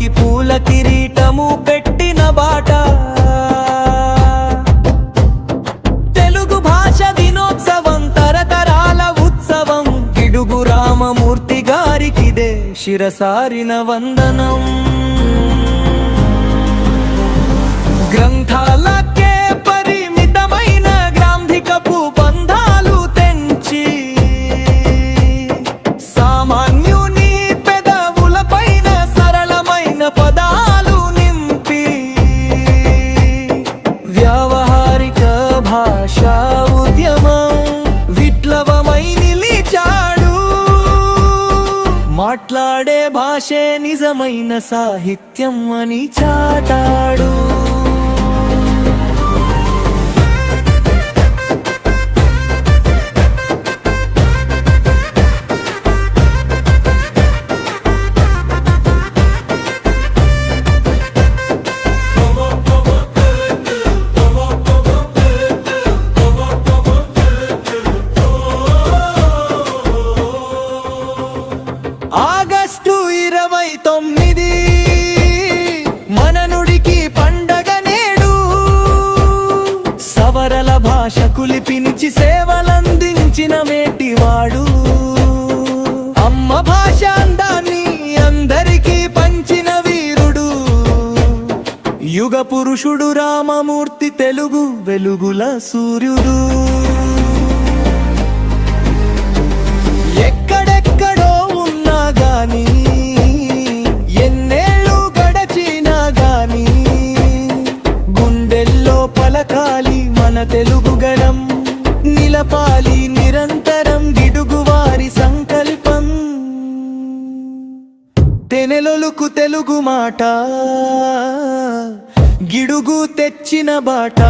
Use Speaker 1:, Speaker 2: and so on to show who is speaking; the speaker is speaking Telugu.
Speaker 1: వారికి పూల కిరీటము పెట్టిన బాట తెలుగు భాష దినోత్సవం తరతరాల ఉత్సవం గిడుగు రామమూర్తి గారికిదే శిరసారిన వందనం గ్రంథాలకే పరిమితమైన గ్రాంధికపు బంధాలు తెంచి సామాన్యుని పెదవులపైన సరళమైన పదాలు నింపి వ్యావహారిక భాషా ఉద్యమం విప్లవమై నిలిచాడు మాట్లాడే భాషే నిజమైన సాహిత్యం అని చాటాడు ఆగస్టు 29 మన నుడికి పండగ నేడు సవరల భాష కులిపించి సేవలందించిన మేటివాడు అమ్మ భాష అందాన్ని అందరికీ పంచిన వీరుడు యుగ పురుషుడు రామమూర్తి తెలుగు వెలుగుల సూర్యుడు ఎన్నేళ్ళు గడచినా గాని గుండెల్లో పలకాలి మన తెలుగు గడం నిలపాలి నిరంతరం గిడుగువారి సంకల్పం తెనెలొలుకు తెలుగు మాట గిడుగు తెచ్చిన బాట